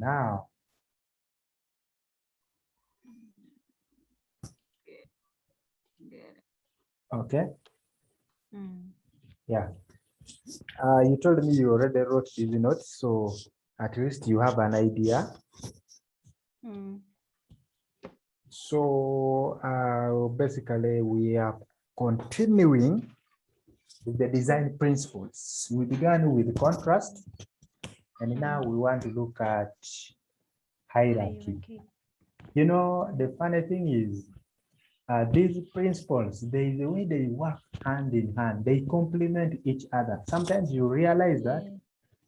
now. Okay. Yeah. You told me you already wrote these notes, so at least you have an idea. So basically, we are continuing with the design principles. We began with contrast, and now we want to look at hierarchy. You know, the funny thing is, these principles, there is a way they work hand in hand. They complement each other. Sometimes you realize that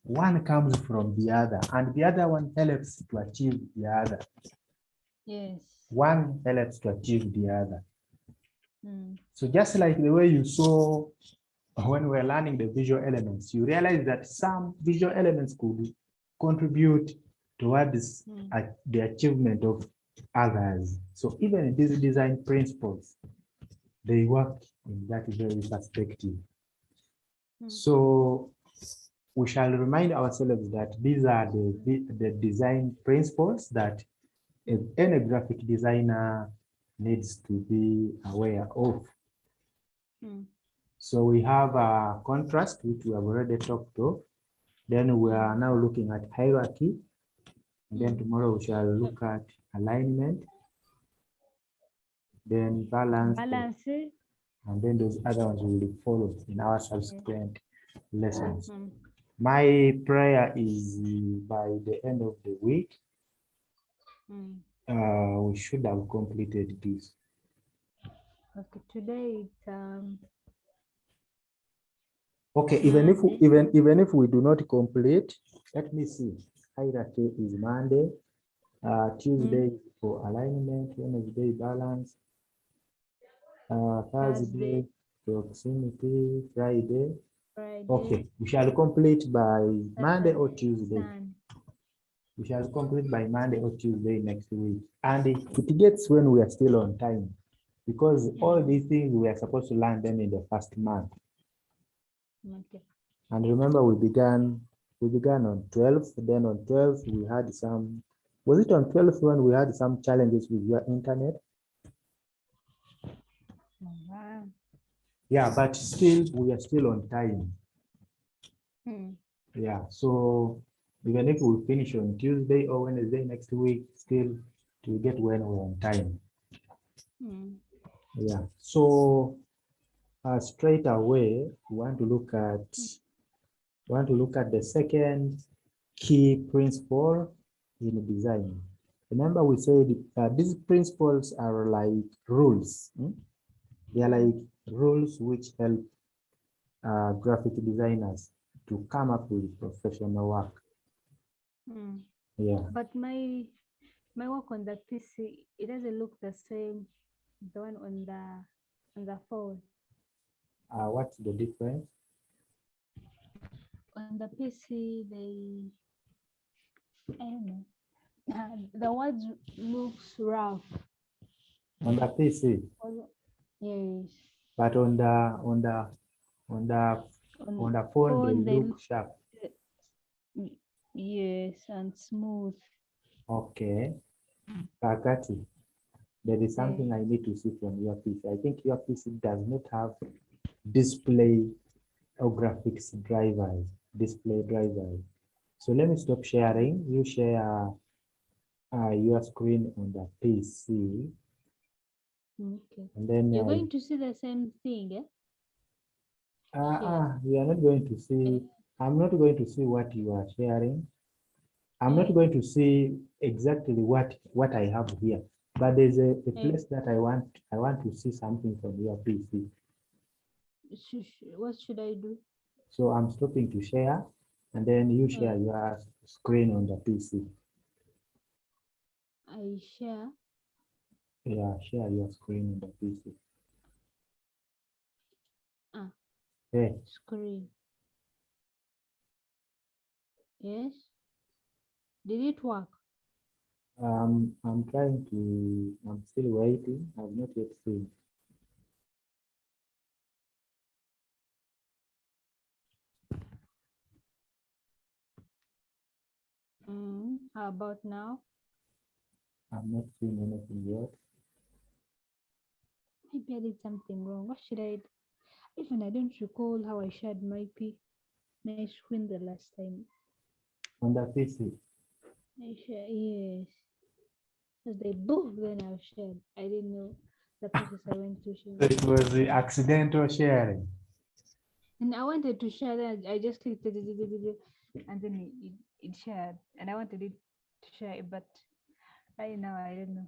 one comes from the other, and the other one helps to achieve the other. Yes. One helps to achieve the other. So just like the way you saw when we're learning the visual elements, you realize that some visual elements could contribute towards the achievement of others. So even in these design principles, they work in that very perspective. So we shall remind ourselves that these are the design principles that any graphic designer needs to be aware of. So we have a contrast, which we have already talked of. Then we are now looking at hierarchy. And then tomorrow we shall look at alignment, then balance, and then those other ones will follow in our subsequent lessons. My prayer is by the end of the week, we should have completed this. Okay, today it's okay, even if we do not complete, let me see. Hierarchy is Monday, Tuesday for alignment, Wednesday balance, Thursday proximity, Friday. Okay, we shall complete by Monday or Tuesday. We shall complete by Monday or Tuesday next week. And it gets when we are still on time, because all these things we are supposed to learn them in the first month. okay. And remember, we began on 12th. Then on 12th we had some. Was it on 12th when we had some challenges with your internet? Yeah, but still we are still on time. Yeah, so even if we finish on Tuesday or Wednesday next week, still to get when we're on time. Yeah, so straight away we want to look at the second key principle in design. Remember, we said these principles are like rules. They are like rules which help graphic designers to come up with professional work. Yeah. But my work on the PC, it doesn't look the same, the one on the phone. What's the difference? On the PC, I don't know. The words looks rough. On the PC. Yes. But on the phone, they look sharp. Yes, and smooth. Okay. Kakati, there is something I need to see from your PC. I think your PC does not have display or graphics drivers, display drivers. So let me stop sharing. You share your screen on the PC. Okay. And then you're going to see the same thing, eh? We are not going to see. I'm not going to see what you are sharing. I'm not going to see exactly what I have here, but there's a place that I want to see something from your PC. What should I do? So I'm stopping to share, and then you share your screen on the PC. I share. Yeah, share your screen on the PC. Hey. Screen. Yes. Did it work? I'm trying to. I'm still waiting. I've not yet seen. How about now? I'm not seeing anything yet. Maybe I did something wrong. What should I do? Even I don't recall how I shared my screen the last time. On the PC. I share, yes. Because they both then I shared. I didn't know the process I went to share. It was the accidental sharing. And I wanted to share that. I just clicked it, and then it shared. And I wanted it to share it, but right now I don't know.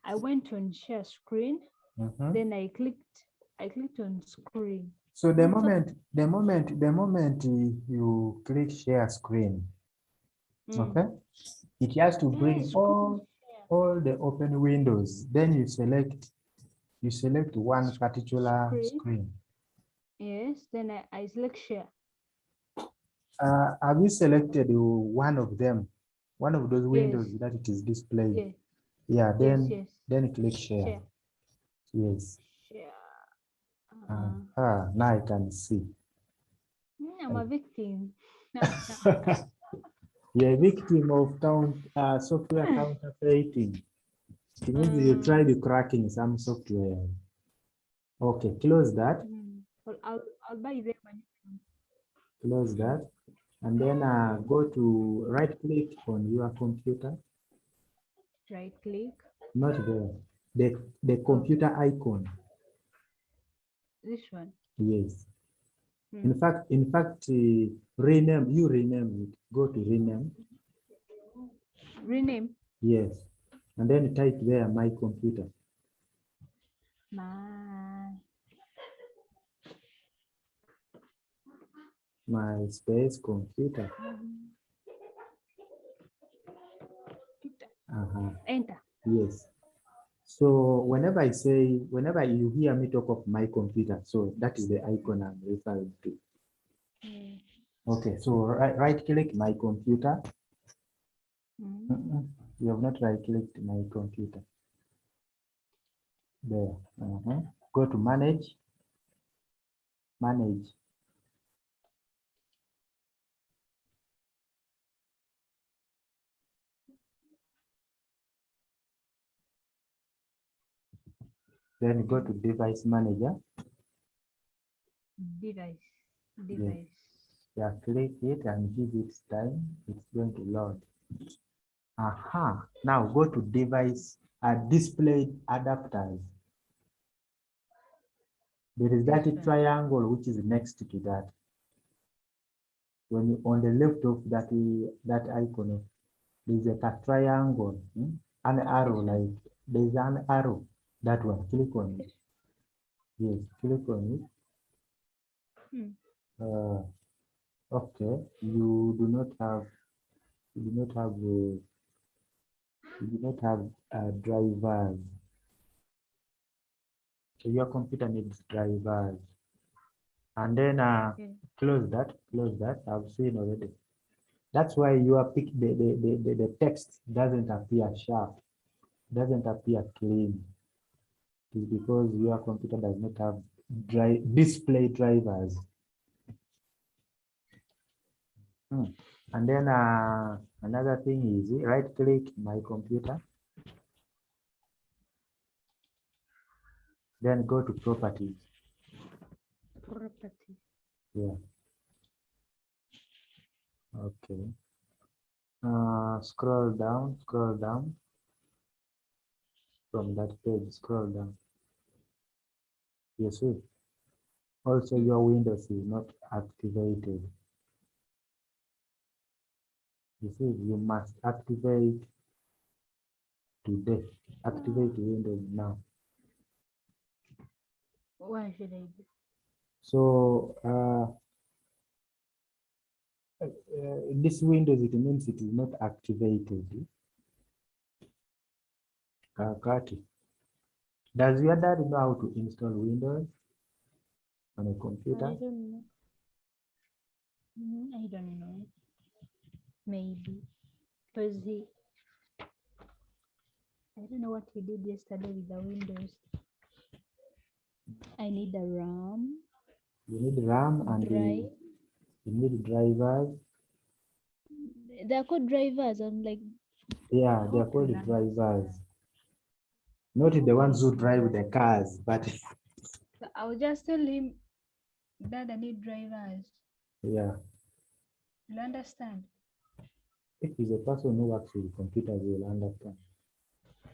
I went on share screen, then I clicked on screen. So the Not so- moment you click share screen, okay, Mm. it has to bring Yes, screen share. all the open windows. Then you select one particular Screen. screen. Yes, then I select share. Have you selected one of them, one of those windows Yes, that it is displayed? yes, Yeah, yes. then click share. Share. Yes. Share. Now I can see. I'm a victim. You're a victim of software counterfeiting. It means you tried cracking some software. Okay, close that. Well, I'll buy them. Close that. And then go to right click on your computer. Right click. Not the computer icon. This one. Yes. In fact, rename it. Go to rename. Rename. Yes. And then type there my computer. My space computer. Enter. Yes. So whenever you hear me talk of my computer, so that is the icon I'm referring to. Okay, so right click my computer. You have not right clicked my computer. There. Go to manage. Manage. Then go to device manager. Device. Yeah, click it and give it time. It's going to load. Now go to device display adapters. There is that triangle which is next to that. When you on the left of that icon, there's a triangle, an arrow, like there's an arrow. That one, click on it. Yes, click on it. Okay, you do not have drivers. So your computer needs drivers. And then close that. I've seen already. That's why the text doesn't appear sharp, doesn't appear clean. It's because your computer does not have display drivers. And then another thing is right click my computer. Then go to properties. Yeah. Okay. Scroll down from that page. Scroll down. You see. Also, your Windows is not activated. You see, you must activate today. Activate Windows now. Why should I do? So this Windows, it means it is not activated. Does your dad know how to install Windows on a computer? I don't know. I don't know. Maybe because I don't know what he did yesterday with the Windows. I need a RAM. You need RAM and you need drivers. they're called drivers. I'm like, Yeah, they are okay, called drivers. Not the ones who drive the cars, but so I'll just tell him that I need drivers. yeah, You understand? if he's a person who works with computers, you'll understand.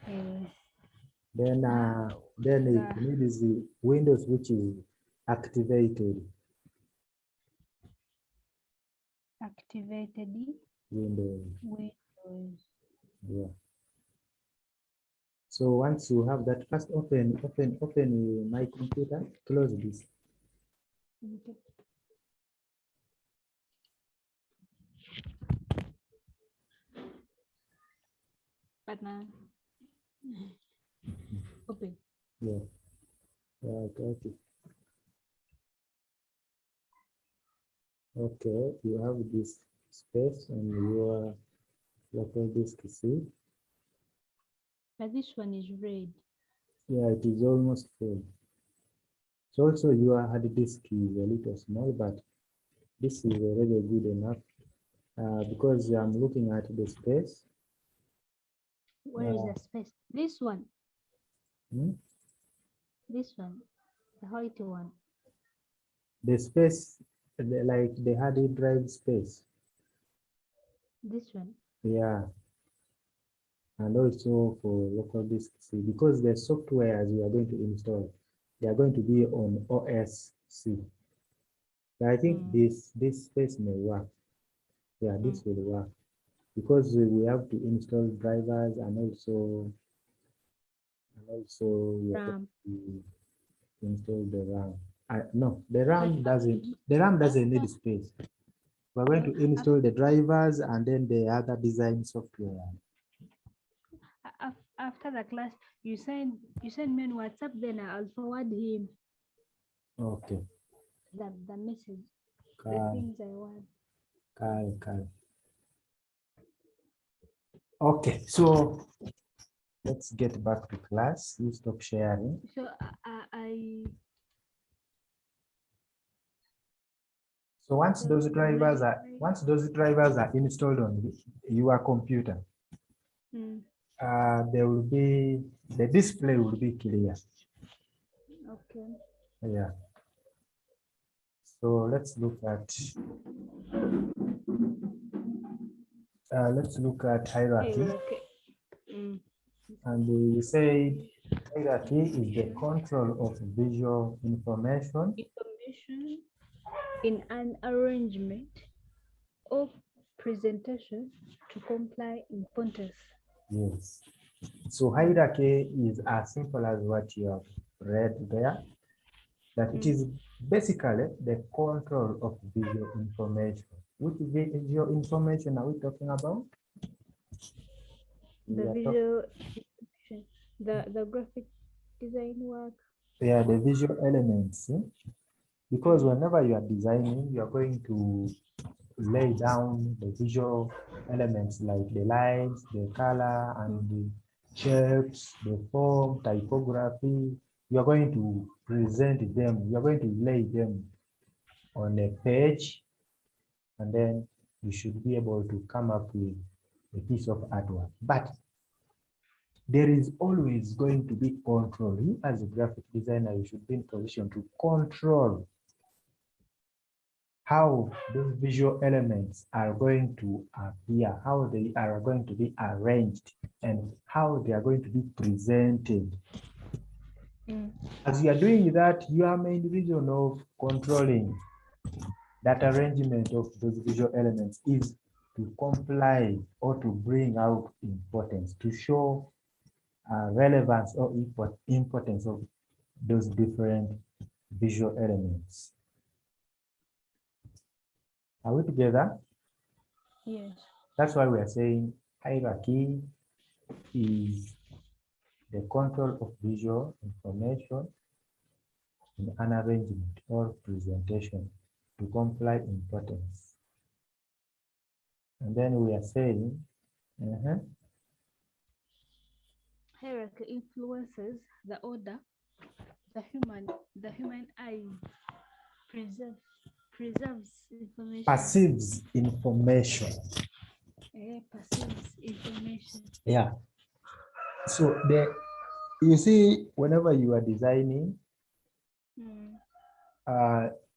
Yeah. Then it needs the Windows which is activated. Activated Windows. Windows. Yeah. So once you have that, first open my computer, close this. Okay. But now, open. Yeah. Yeah, got it. Okay, you have this space on your local disk C. But this one is red. Yeah, it is almost full. So also your hard disk is a little small, but this is already good enough because I'm looking at the space. Where is the space? This one. Hmm? This one. The white one. The space, like the hard drive space. This one. Yeah. And also for local disk C, because the software as we are going to install, they are going to be on OS C. I think this space may work. Yeah, this will work because we have to install drivers and also we have RAM. to install the RAM. No, the RAM doesn't need space. We're going to install the drivers and then the other design software. After the class, you send me on WhatsApp, then I'll forward him Okay. the message, the Carl, things I want. Carl. Okay, so let's get back to class. You stop sharing. So So once those drivers are installed on your computer, there will be the display will be clear. Okay. Yeah. So let's look at hierarchy. And we say hierarchy is the control of visual information In an arrangement or presentation to comply importance. Yes. So hierarchy is as simple as what you have read there, that it is basically the control of visual information. Which visual information are we talking about? The visual information, the graphic design work. Yeah, the visual elements. Because whenever you are designing, you are going to lay down the visual elements like the lines, the color, and the shapes, the form, typography. You are going to present them. You are going to lay them on a page, and then you should be able to come up with a piece of artwork. But there is always going to be control. You as a graphic designer, you should be in position to control how those visual elements are going to appear, how they are going to be arranged, and how they are going to be presented. As you are doing that, your main reason of controlling that arrangement of those visual elements is to comply or to bring out importance, to show relevance or importance of those different visual elements. Are we together? Yes. That's why we are saying hierarchy is the control of visual information in an arrangement or presentation to comply importance. And then we are saying, hierarchy influences the order the human eye preserves information. perceives information. Perceives information. Yeah. So you see, whenever you are designing,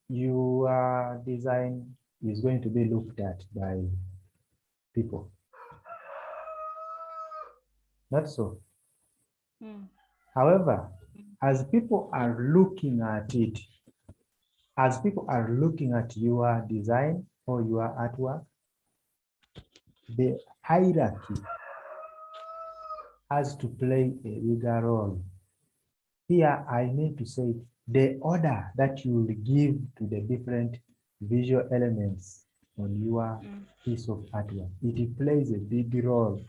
your design is going to be looked at by people. Not so. However, as people are looking at it, as people are looking at your design or your artwork, the hierarchy has to play a bigger role. Here, I need to say the order that you will give to the different visual elements on your piece of artwork, it plays a big role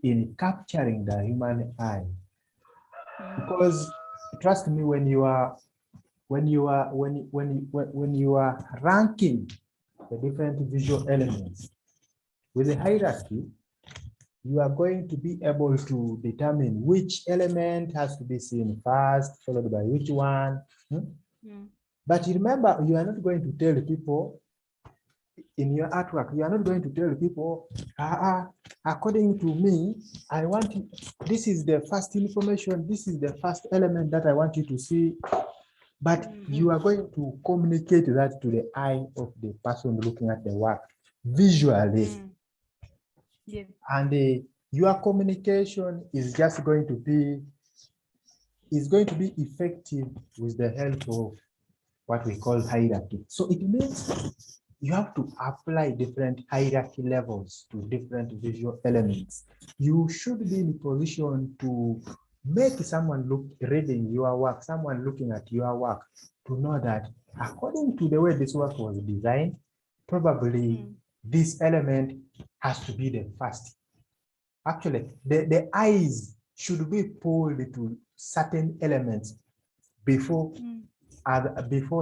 in capturing the human eye. Because trust me, when you are ranking the different visual elements with a hierarchy, you are going to be able to determine which element has to be seen first, followed by which one. But remember, you are not going to tell people in your artwork, you are not going to tell people, according to me, I want this is the first information, this is the first element that I want you to see. But you are going to communicate that to the eye of the person looking at the work visually. And your communication is just going to be effective with the help of what we call hierarchy. So it means you have to apply different hierarchy levels to different visual elements. You should be in a position to make someone reading your work, someone looking at your work, to know that according to the way this work was designed, probably this element has to be the first. Actually, the eyes should be pulled to certain elements before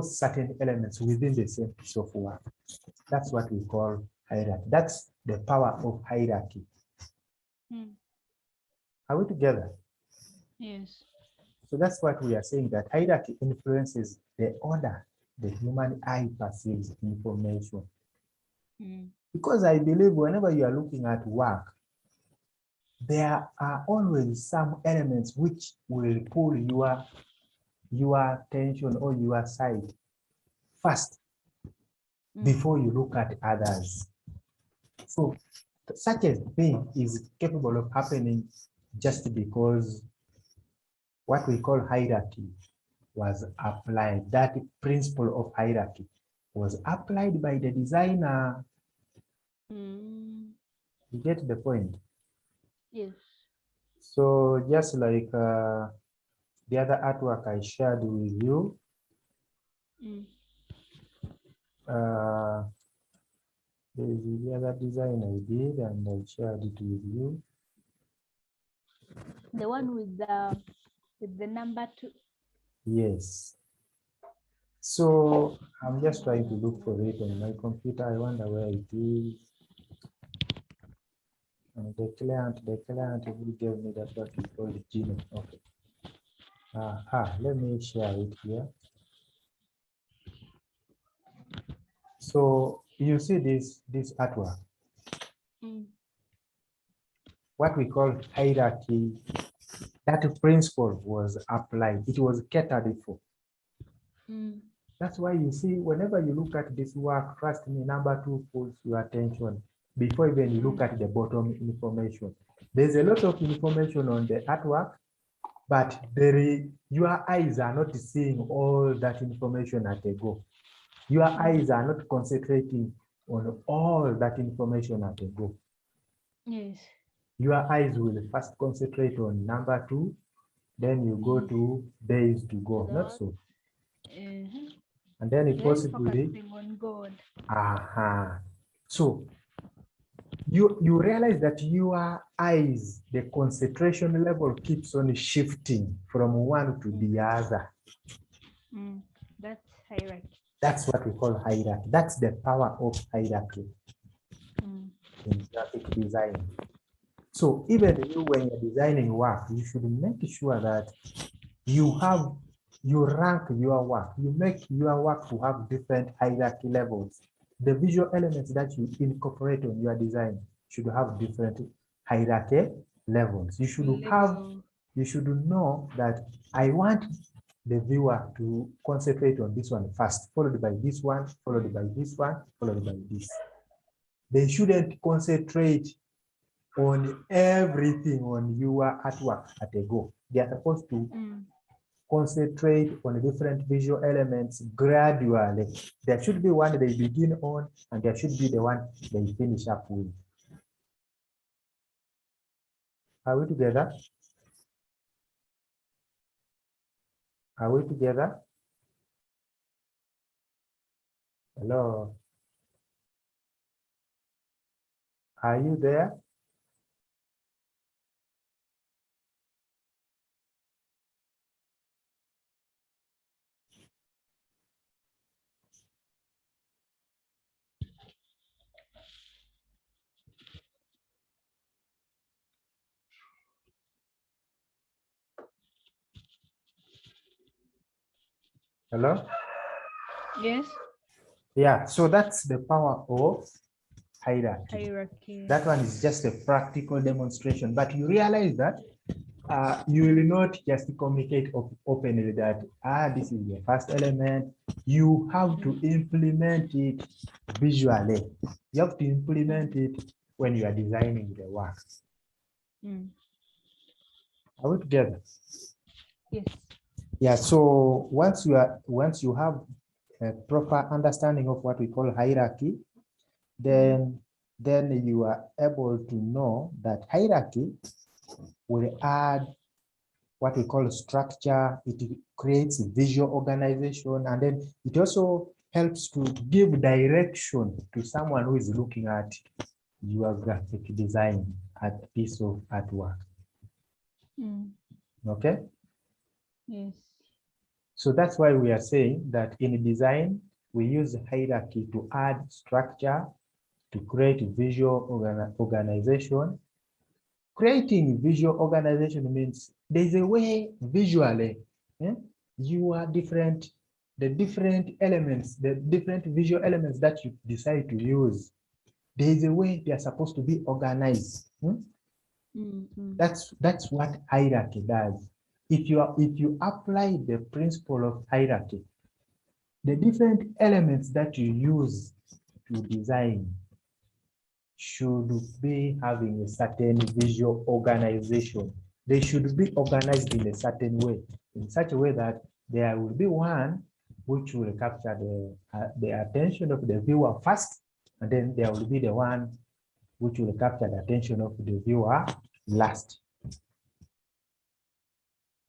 certain elements within the same piece of work. That's what we call hierarchy. That's the power of hierarchy. Are we together? Yes. So that's what we are saying, that hierarchy influences the order the human eye perceives information. Because I believe whenever you are looking at work, there are always some elements which will pull your attention or your sight first before you look at others. So such a thing is capable of happening just because what we call hierarchy was applied. That principle of hierarchy was applied by the designer. You get the point? Yes. So just like the other artwork I shared with you, there is the other design I did and I shared it with you. The one with the number 2. Yes. So I'm just trying to look for it on my computer. I wonder where it is. And the client who gave me that what we call the Gmail. Okay. Let me share it here. So you see this artwork. What we call hierarchy, that principle was applied. It was catered for. That's why you see, whenever you look at this work, trust me, number 2 pulls your attention before even you look at the bottom information. There's a lot of information on the artwork, but your eyes are not seeing all that information at a go. Your eyes are not concentrating on all that information at a go. Yes. Your eyes will first concentrate on number 2, then you go to days to go, not so. And then it possibly on God. So you realize that your eyes, the concentration level keeps on shifting from one to the other. That's hierarchy. That's what we call hierarchy. That's the power of hierarchy in graphic design. So even you, when you're designing work, you should make sure that you rank your work. You make your work to have different hierarchy levels. the visual elements that you incorporate on your design should have different hierarchy levels. You should know that I want the viewer to concentrate on this one first, followed by this one, followed by this one, followed by this. They shouldn't concentrate on everything on your artwork at a go. They are supposed to concentrate on different visual elements gradually. There should be one they begin on, and there should be the one they finish up with. Are we together? Are we together? Hello? Are you there? Hello? Yes. Yeah, so that's the power of hierarchy. Hierarchy. That one is just a practical demonstration, but you realize that you will not just communicate openly that, this is the first element. You have to implement it visually. You have to implement it when you are designing the work. Are we together? Yes. Yeah, so once you have a proper understanding of what we call hierarchy, then you are able to know that hierarchy will add what we call structure. It creates visual organization, and then it also helps to give direction to someone who is looking at your graphic design, at a piece of artwork. Okay? Yes. So that's why we are saying that in design, we use hierarchy to add structure, to create visual organization. Creating visual organization means there's a way visually, you are different, the different elements, the different visual elements that you decide to use, there's a way they are supposed to be organized. That's what hierarchy does. If you apply the principle of hierarchy, the different elements that you use to design should be having a certain visual organization. They should be organized in a certain way, in such a way that there will be one which will capture the attention of the viewer first, and then there will be the one which will capture the attention of the viewer last.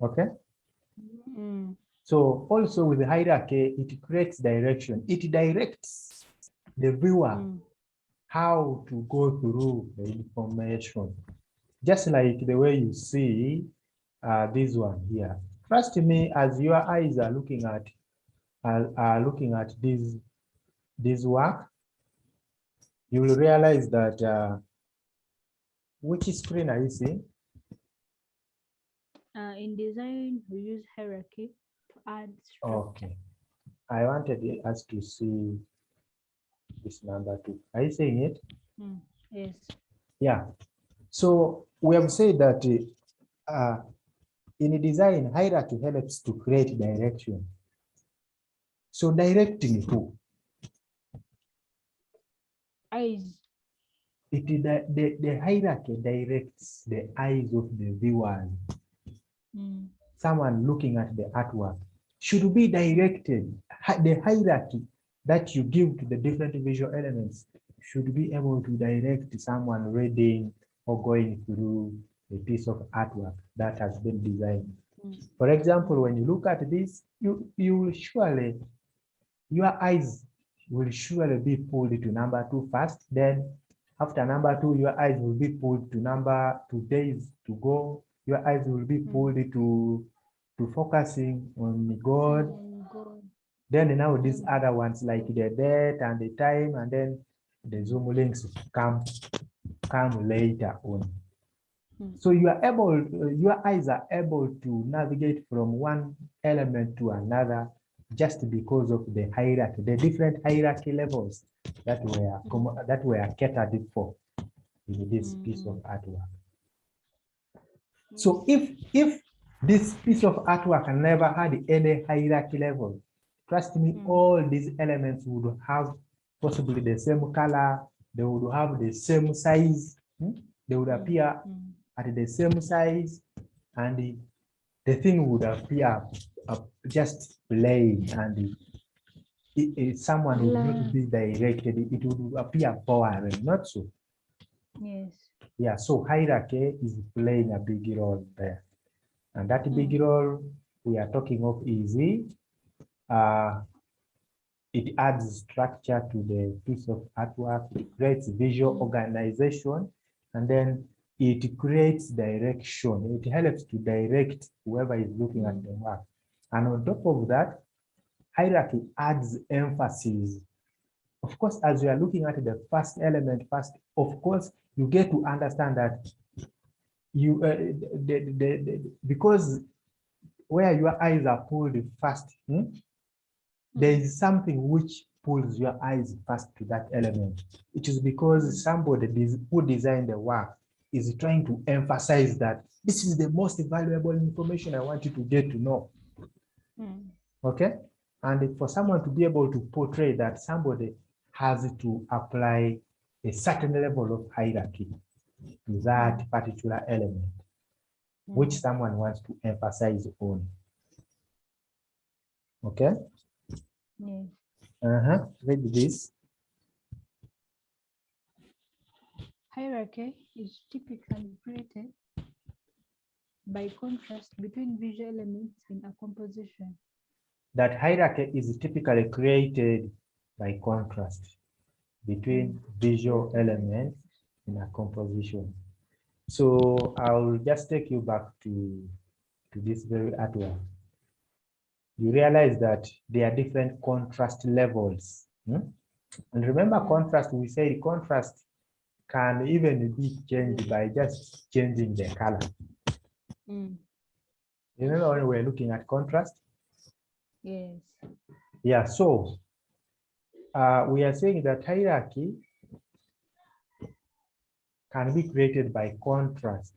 Okay? So also with the hierarchy, it creates direction. It directs the viewer how to go through the information. Just like the way you see this one here. Trust me, as your eyes are looking at this work, you will realize that which screen are you seeing? In design, we use hierarchy to add structure. Okay. I wanted us to see this number 2. Are you seeing it? Yes. Yeah. So we have said that in design, hierarchy helps to create direction. So directing who? Eyes. The hierarchy directs the eyes of the viewers. Someone looking at the artwork should be directed. The hierarchy that you give to the different visual elements should be able to direct someone reading or going through a piece of artwork that has been designed. For example, when you look at this, you will surely, your eyes will surely be pulled to number 2 first. Then after number 2, your eyes will be pulled to number 2 days to go. Your eyes will be pulled to focusing on God. Then now these other ones like the date and the time, and then the zoom links come later on. So you are able, your eyes are able to navigate from one element to another just because of the hierarchy, the different hierarchy levels that were catered for in this piece of artwork. So if this piece of artwork never had any hierarchy level, trust me, all these elements would have possibly the same color, they would have the same size, they would appear at the same size, and the thing would appear just plain, and someone would not be directed, it would appear boring, not so. Yes. Yeah, so hierarchy is playing a big role there. And that big role we are talking of is it adds structure to the piece of artwork, it creates visual organization, and then it creates direction. It helps to direct whoever is looking at the work. And on top of that, hierarchy adds emphasis. Of course, as you are looking at the first element first, of course, you get to understand that you because where your eyes are pulled first, there is something which pulls your eyes first to that element. It is because somebody who designed the work is trying to emphasize that this is the most valuable information I want you to get to know. Okay? And for someone to be able to portray that, somebody has to apply a certain level of hierarchy to that particular element, which someone wants to emphasize on. Okay? Yes. Read this. Hierarchy is typically created by contrast between visual elements in a composition. That hierarchy is typically created by contrast between visual elements in a composition. So I'll just take you back to this very artwork. You realize that there are different contrast levels. And remember, contrast, we said contrast can even be changed by just changing the color. You remember when we were looking at contrast? Yes. Yeah, so we are saying that hierarchy can be created by contrast,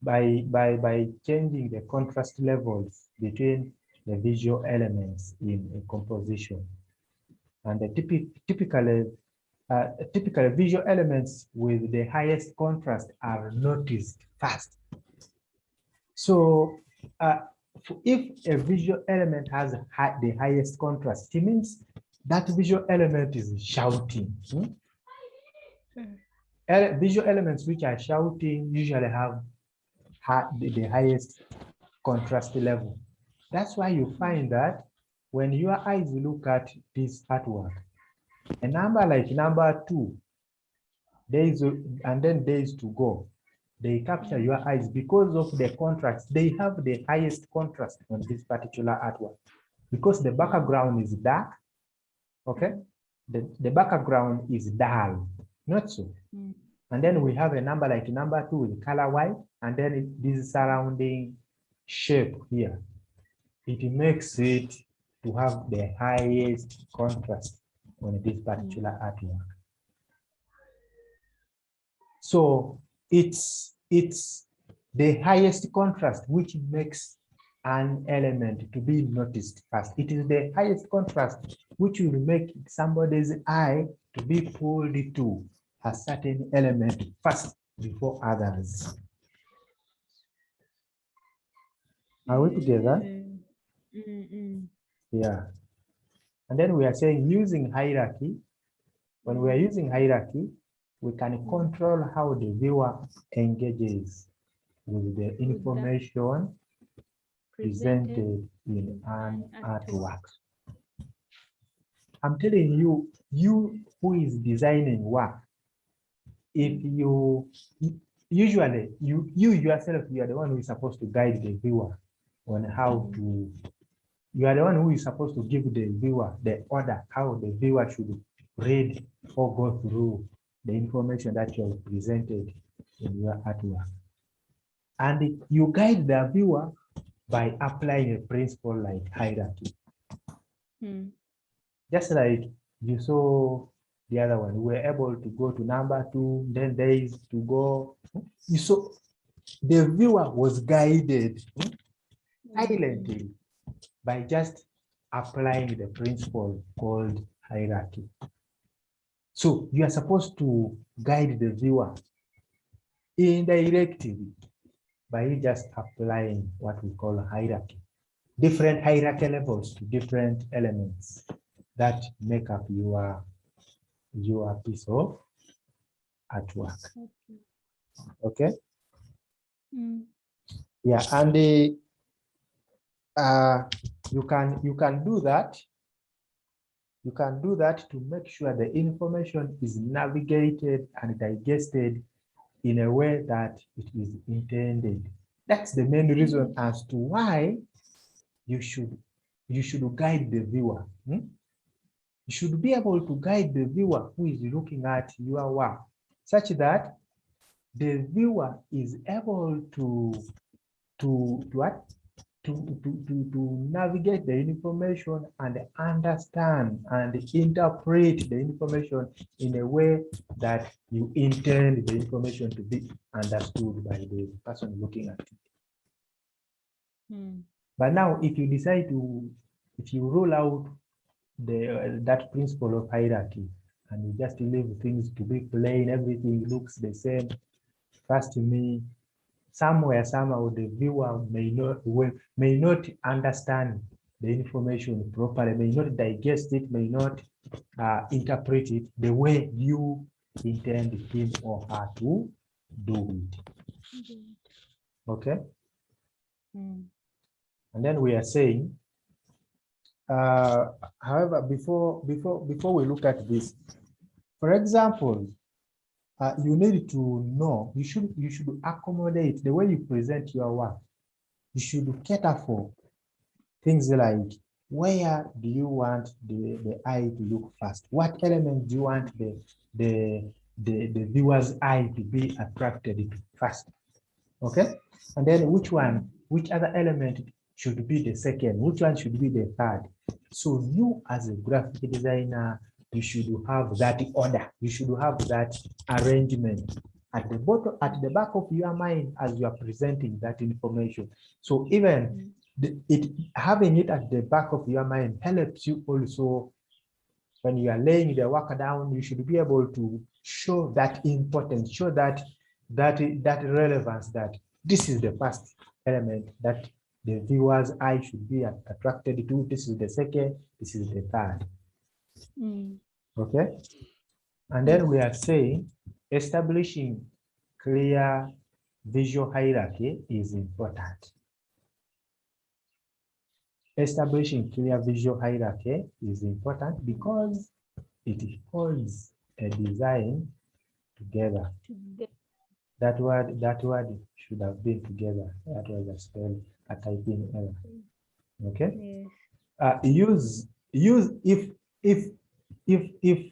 by changing the contrast levels between the visual elements in a composition. And the typically visual elements with the highest contrast are noticed first. So if a visual element has the highest contrast, it means that visual element is shouting. Visual elements which are shouting usually have the highest contrast level. That's why you find that when your eyes look at this artwork, a number like number 2, days and then days to go, they capture your eyes because of the contrast. They have the highest contrast on this particular artwork because the background is dark. Okay, the background is dull, not so. And then we have a number like number 2 with color white, and then this surrounding shape here. It makes it to have the highest contrast on this particular artwork. So it's the highest contrast which makes an element to be noticed first. It is the highest contrast which will make somebody's eye to be pulled to a certain element first before others. Are we together? Yeah. And then we are saying using hierarchy. When we are using hierarchy, we can control how the viewer engages with the information presented in an artwork. I'm telling you, you who is designing work, if you usually you yourself, you are the one who is supposed to guide the viewer on how to. You are the one who is supposed to give the viewer the order, how the viewer should read or go through the information that you have presented in your artwork. And you guide the viewer by applying a principle like hierarchy. Mm. Just like you saw the other one, we were able to go to number 2, then days to go. You saw the viewer was guided silently by just applying the principle called hierarchy. So you are supposed to guide the viewer indirectly by you just applying what we call hierarchy. Different hierarchy levels to different elements that make up your piece of artwork. Okay. Mm. Yeah, and you can do that. You can do that to make sure the information is navigated and digested in a way that it is intended. That's the main reason as to why you should guide the viewer. You should be able to guide the viewer who is looking at your work, such that the viewer is able to navigate the information and understand and interpret the information in a way that you intend the information to be understood by the person looking at it. But now, if you decide to, if you rule out that principle of hierarchy and you just leave things to be plain, everything looks the same, trust me, somewhere, somehow, the viewer may not understand the information properly, may not digest it, may not interpret it the way you intend him or her to do it. Okay. And then we are saying, however, before we look at this, for example, you need to know, you should accommodate the way you present your work. You should cater for things like, where do you want the eye to look first? What element do you want the viewer's eye to be attracted to first? Okay, and then which other element should be the second? Which one should be the third? So you, as a graphic designer, you should have that order. You should have that arrangement at the bottom, at the back of your mind as you are presenting that information. So even having it at the back of your mind helps you also when you are laying the work down. You should be able to show that importance, show that relevance, that this is the first element that the viewer's eye should be attracted to. This is the second, this is the third. Okay. And then we are saying establishing clear visual hierarchy is important. Establishing clear visual hierarchy is important because it holds a design together. That word should have been together. That was a spell, a typing error. Okay. Yes. If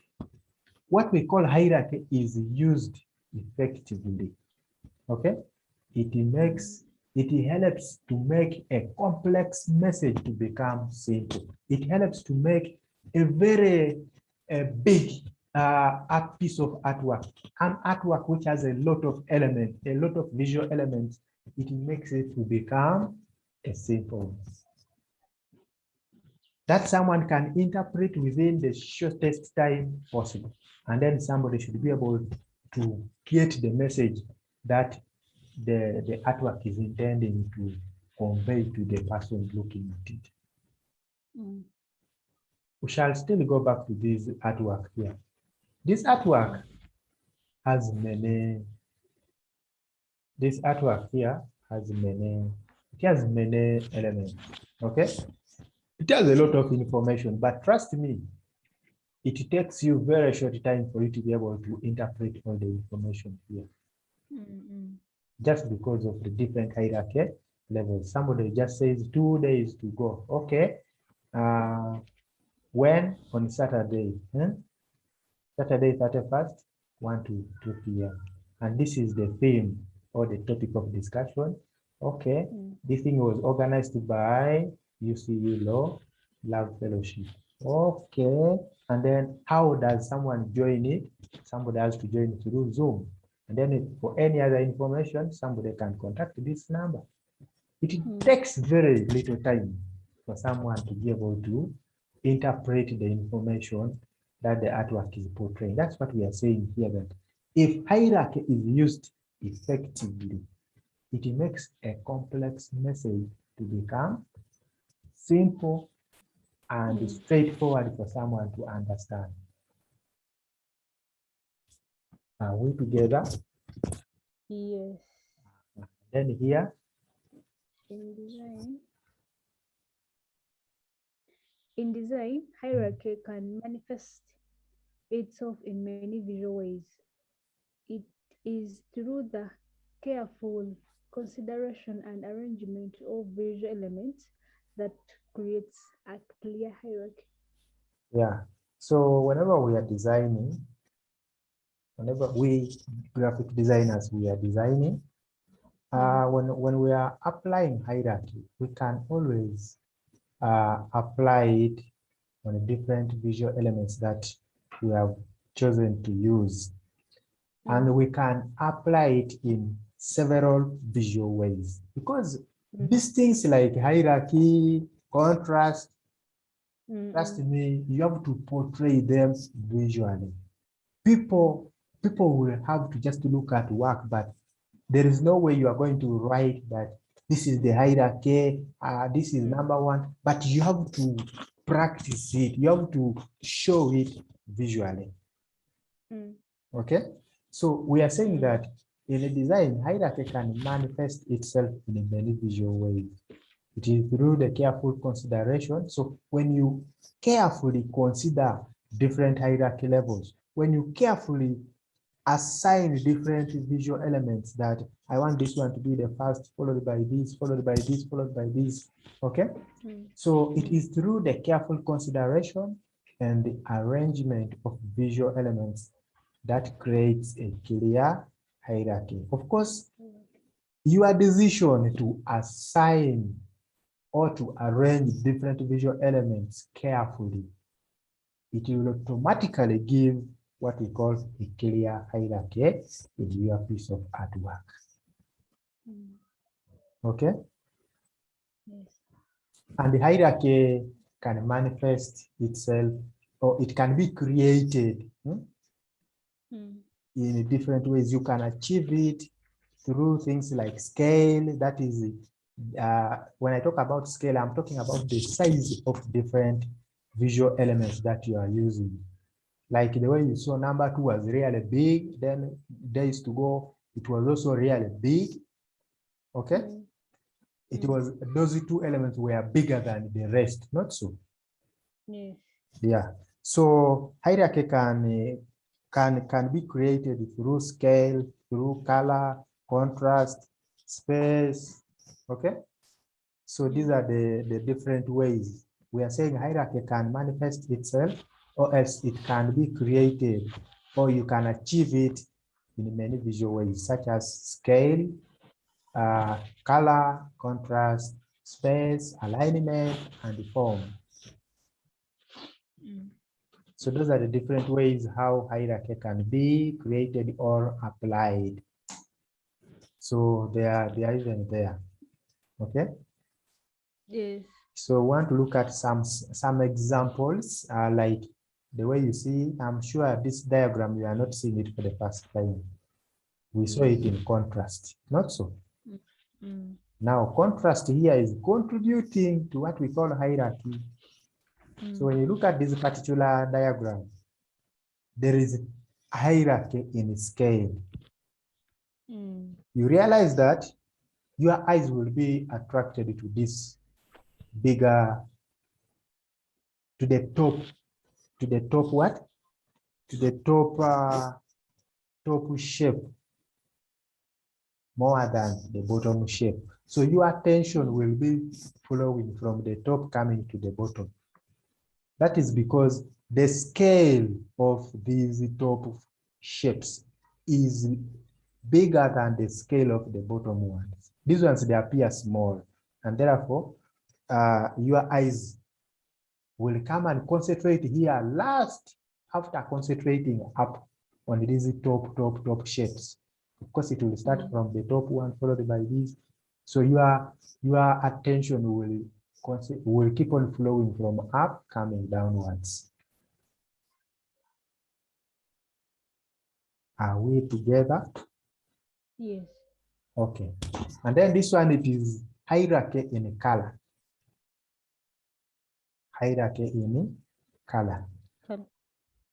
what we call hierarchy is used effectively, okay, it helps to make a complex message to become simple. It helps to make a very big a piece of artwork, an artwork which has a lot of elements, a lot of visual elements. It makes it to become a simple that someone can interpret within the shortest time possible. And then somebody should be able to get the message that the artwork is intending to convey to the person looking at it. We shall still go back to this artwork here. This artwork has many, it has many elements, okay? It has a lot of information, but trust me, it takes you very short time for you to be able to interpret all the information here. Just because of the different hierarchy levels. Somebody just says 2 days to go. Okay. When? On Saturday. Saturday 31st, 1 to 2 p.m. And this is the theme or the topic of discussion. Okay, this thing was organized by UCU Law Love Fellowship. Okay, and then how does someone join it? Somebody has to join through Zoom. And then for any other information, somebody can contact this number. It takes very little time for someone to be able to interpret the information that the artwork is portraying. That's what we are saying here, that if hierarchy is used effectively, it makes a complex message to become simple and straightforward for someone to understand. Are we together? Yes. Then here, in design, hierarchy can manifest itself in many visual ways. It is through the careful consideration and arrangement of visual elements that creates a clear hierarchy. yeah. So whenever we are designing, whenever we graphic designers, we are designing, when we are applying hierarchy, we can always apply it on different visual elements that we have chosen to use. And we can apply it in several visual ways, because these things like hierarchy, contrast, trust me, you have to portray them visually. People will have to just look at work, but there is no way you are going to write that this is the hierarchy, this is number one, but you have to practice it. You have to show it visually. Okay, so we are saying that in a design, hierarchy can manifest itself in many visual ways. It is through the careful consideration. So when you carefully consider different hierarchy levels, when you carefully assign different visual elements, that I want this one to be the first, followed by this, followed by this, followed by this. Okay, so it is through the careful consideration and the arrangement of visual elements that creates a clear hierarchy. Of course, your decision to assign or to arrange different visual elements carefully, it will automatically give what we call a clear hierarchy in your piece of artwork. Okay? Yes. And the hierarchy can manifest itself, or it can be created in different ways. You can achieve it through things like scale. That is, when I talk about scale, I'm talking about the size of different visual elements that you are using. Like the way you saw number 2 was really big, then days to go, it was also really big. Okay? It was, those two elements were bigger than the rest, not so? Yes. Yeah. So hierarchy can be created through scale, through color, contrast, space. Okay. So these are the different ways. We are saying hierarchy can manifest itself, or else it can be created, or you can achieve it in many visual ways, such as scale, color, contrast, space, alignment, and form. So those are the different ways how hierarchy can be created or applied. So they are even there. Okay. Yes. So we want to look at some examples, like the way you see. I'm sure this diagram, you are not seeing it for the first time. We saw it in contrast, not so? Now contrast here is contributing to what we call hierarchy. So when you look at this particular diagram, there is a hierarchy in scale. You realize that your eyes will be attracted to this bigger, to the top what? To the top shape more than the bottom shape. So your attention will be following from the top coming to the bottom. That is because the scale of these top shapes is bigger than the scale of the bottom ones. These ones, they appear small, and therefore your eyes will come and concentrate here last after concentrating up on these top shapes. Of course, it will start from the top one, followed by these. So your attention will keep on flowing from up, coming downwards. Are we together? Yes. Okay. And then this one, it is hierarchy in color. Hierarchy in color.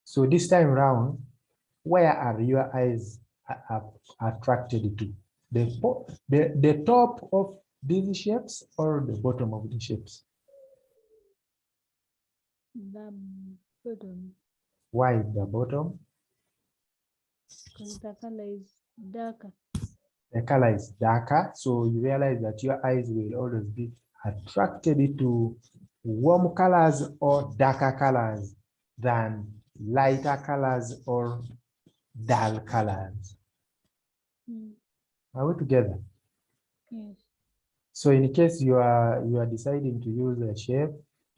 So this time round, where are your eyes attracted to? The top of these shapes or the bottom of the shapes? The bottom. Why the bottom? Because the color is darker. The color is darker, so you realize that your eyes will always be attracted to warm colors or darker colors than lighter colors or dull colors. Are we together? Yes. So in case you are deciding to use a shape,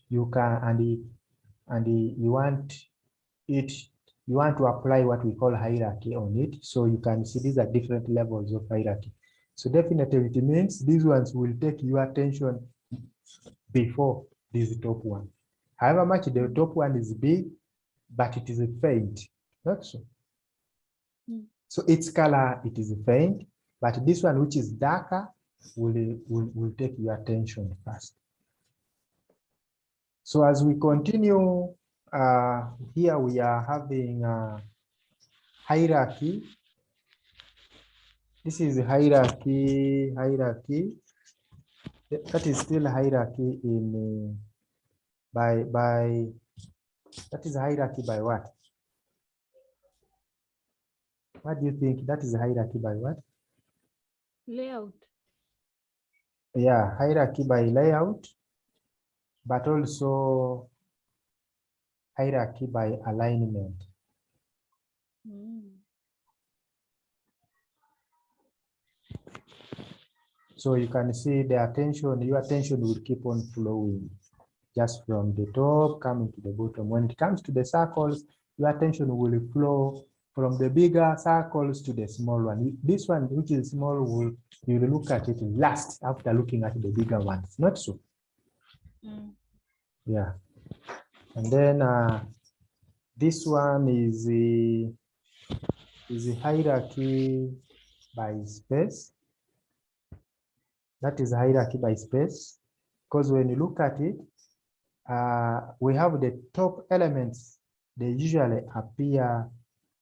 you can you want to apply what we call hierarchy on it. So you can see these are different levels of hierarchy. So definitely it means these ones will take your attention before this top one. However much the top one is big, but it is faint, not so. So its color, it is faint, but this one, which is darker, will take your attention first. So as we continue, here we are having hierarchy. This is hierarchy. That is still hierarchy in that is hierarchy by what? What do you think? That is hierarchy by what? Layout. Yeah, hierarchy by layout, but also hierarchy by alignment. So you can see the attention, your attention will keep on flowing just from the top coming to the bottom. When it comes to the circles, your attention will flow from the bigger circles to the small one. This one, which is small, you will look at it last after looking at the bigger ones. Not so. Yeah. And then this one is a hierarchy by space. That is hierarchy by space, because when you look at it, we have the top elements. They usually appear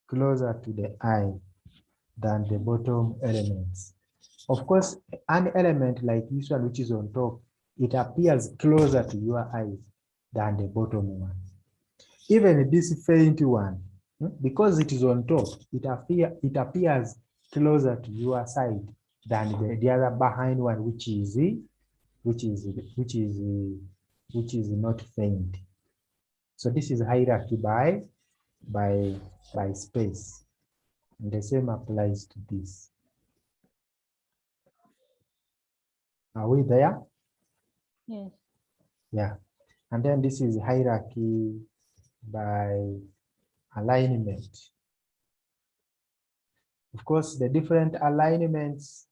closer to the eye than the bottom elements. Of course, an element like this one, which is on top, it appears closer to your eyes than the bottom one. Even this faint one, because it is on top, it appears closer to your side than the other behind one, which is not faint. So this is hierarchy by space, and the same applies to this. Are we there? Yes. Yeah. And then this is hierarchy by alignment. Of course, the different alignments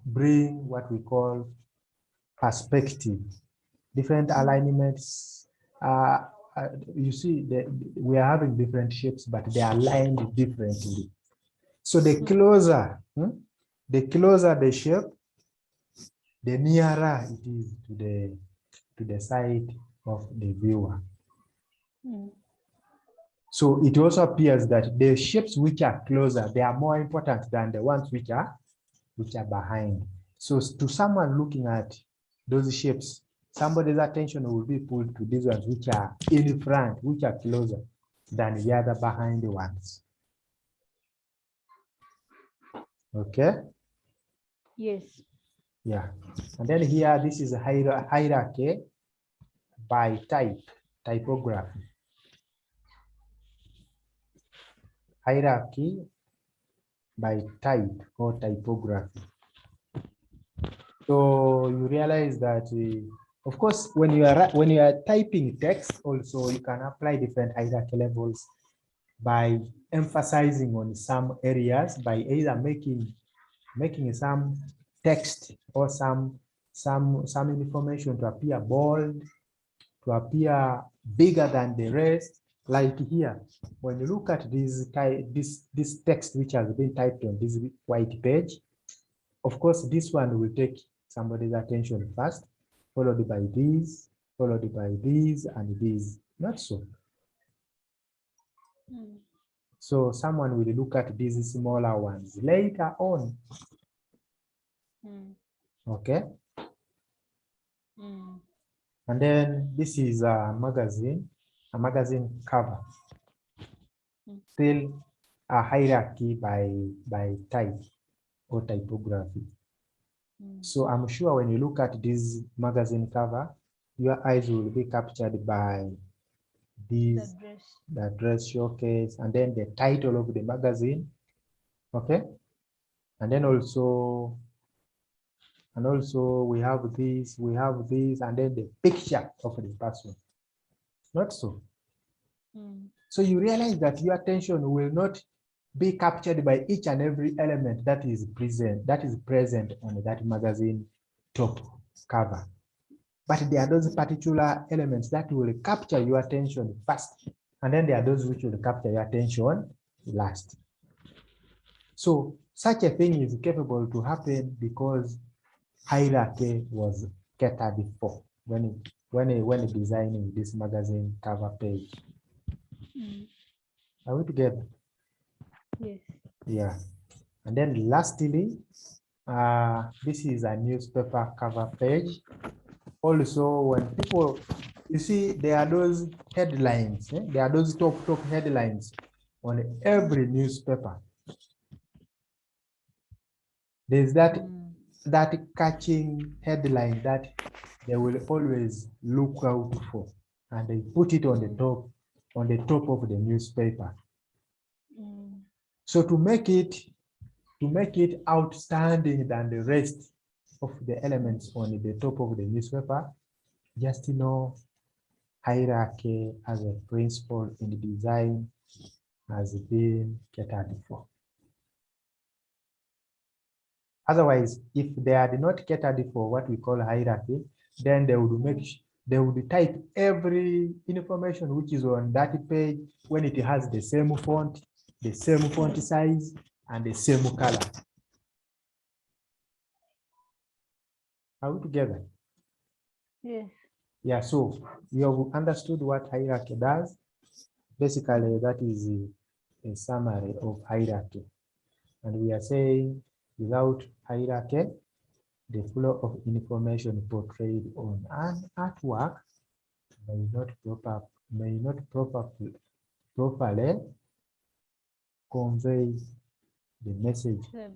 bring what we call perspective. Different alignments, you see, we are having different shapes, but they are aligned differently. So the closer the shape, the nearer it is to the side of the viewer. So it also appears that the shapes which are closer, they are more important than the ones which are behind. So to someone looking at those shapes, somebody's attention will be pulled to these ones which are in front, which are closer than the other behind the ones. Okay? Yes. Yeah. And then here, this is a hierarchy by typography. Hierarchy by type or typography. So you realize that, of course, when you are typing text, also you can apply different hierarchy levels by emphasizing on some areas, by either making some text or some information to appear bold, to appear bigger than the rest. Like here, when you look at this text which has been typed on this white page, of course, this one will take somebody's attention first, followed by these, and these. Not so. So someone will look at these smaller ones later on. Okay. And then this is a magazine cover. Still a hierarchy by type or typography. So I'm sure when you look at this magazine cover, your eyes will be captured by this, the dress showcase, and then the title of the magazine. Okay. And then also we have this, and then the picture of the person. Not so. So you realize that your attention will not be captured by each and every element that is present on that magazine top cover. But there are those particular elements that will capture your attention first, and then there are those which will capture your attention last. So such a thing is capable to happen because hierarchy was catered for when designing this magazine cover page. Are we together? Yes. Yeah. And then lastly, this is a newspaper cover page. Also, when people, you see, there are those headlines, there are those top headlines on every newspaper. There's that catching headline that they will always look out for, and they put it on the top of the newspaper. So to make it outstanding than the rest of the elements on the top of the newspaper, just know hierarchy as a principle in the design has been catered for. Otherwise, if they are not catered for what we call hierarchy, then they would type every information which is on that page when it has the same font size, and the same color. Are we together? Yes. Yeah, so you have understood what hierarchy does. Basically, that is a summary of hierarchy. And we are saying without hierarchy, the flow of information portrayed on an artwork may not properly convey the message to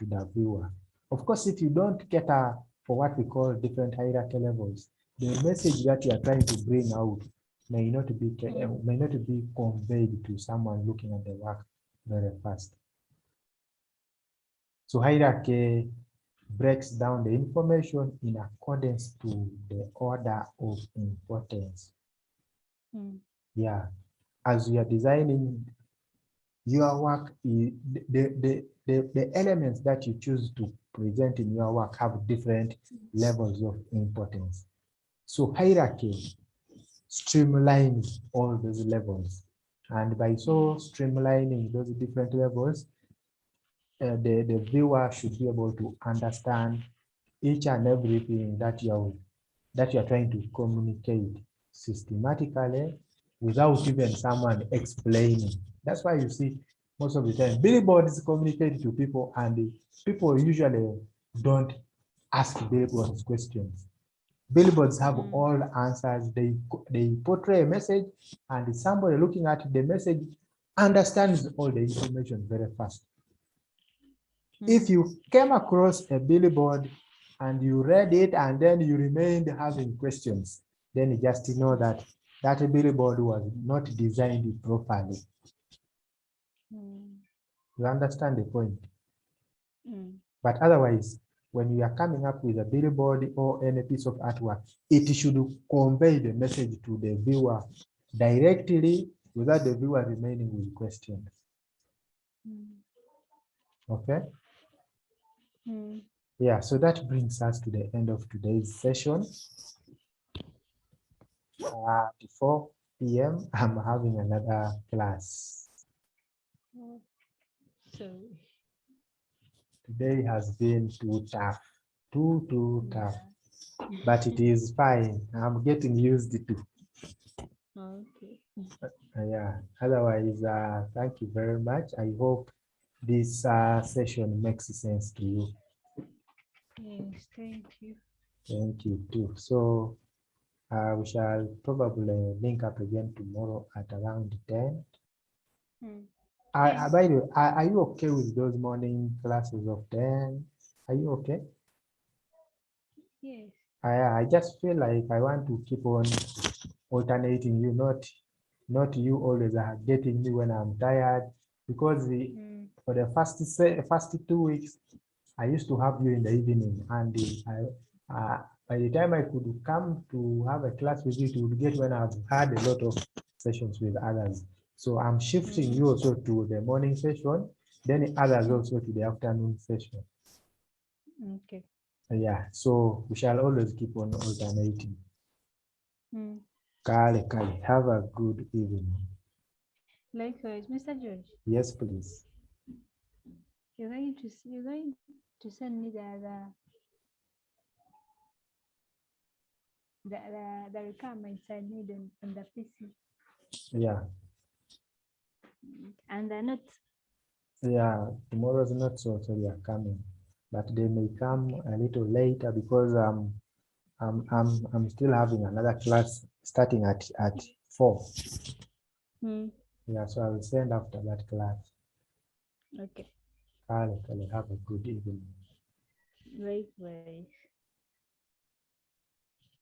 the viewer. Of course, if you don't cater for what we call different hierarchy levels, the message that you are trying to bring out may not be conveyed to someone looking at the work very fast. So hierarchy breaks down the information in accordance to the order of importance. Yeah, as you are designing your work, the elements that you choose to present in your work have different levels of importance. So hierarchy streamlines all those levels, and by so streamlining those different levels, the viewer should be able to understand each and everything that you are trying to communicate systematically without even someone explaining. That's why you see most of the time billboards communicate to people, and people usually don't ask billboards questions. Billboards have all the answers. They portray a message, and somebody looking at the message understands all the information very fast. If you came across a billboard and you read it and then you remained having questions, then you just know that that billboard was not designed properly. You understand the point? Mm. But otherwise, when you are coming up with a billboard or any piece of artwork, it should convey the message to the viewer directly without the viewer remaining with questions. Mm. Okay? Mm. Yeah, so that brings us to the end of today's session. At 4 p.m., I'm having another class. Oh, sorry. Today has been too tough, too tough, Yeah. but it is fine. I'm getting used to. Okay. Yeah, otherwise, thank you very much. I hope this session makes sense to you. Yes, thank you. Thank you too. So we shall probably link up again tomorrow at around 10. Mm. By the way, are you okay with those morning classes of 10? Are you okay? Yes. I just feel like I want to keep on alternating you, not you always are getting me when I'm tired, because Mm. for the first 2 weeks I used to have you in the evening, and by the time I could come to have a class with you, it would get when I've had a lot of sessions with others. So I'm shifting you also to the morning session, then others also to the afternoon session. Okay. Yeah, so we shall always keep on alternating. Mm. Kale, have a good evening. Likewise, Mr. George, Yes, please. you're going to send me the requirements I need on the PC Yeah, and the notes. yeah. Tomorrow's not so they are coming, but they may come a little later because I'm still having another class starting at 4. Mm. Yeah, so I will send after that class. Okay. Kale, have a good evening. Likewise.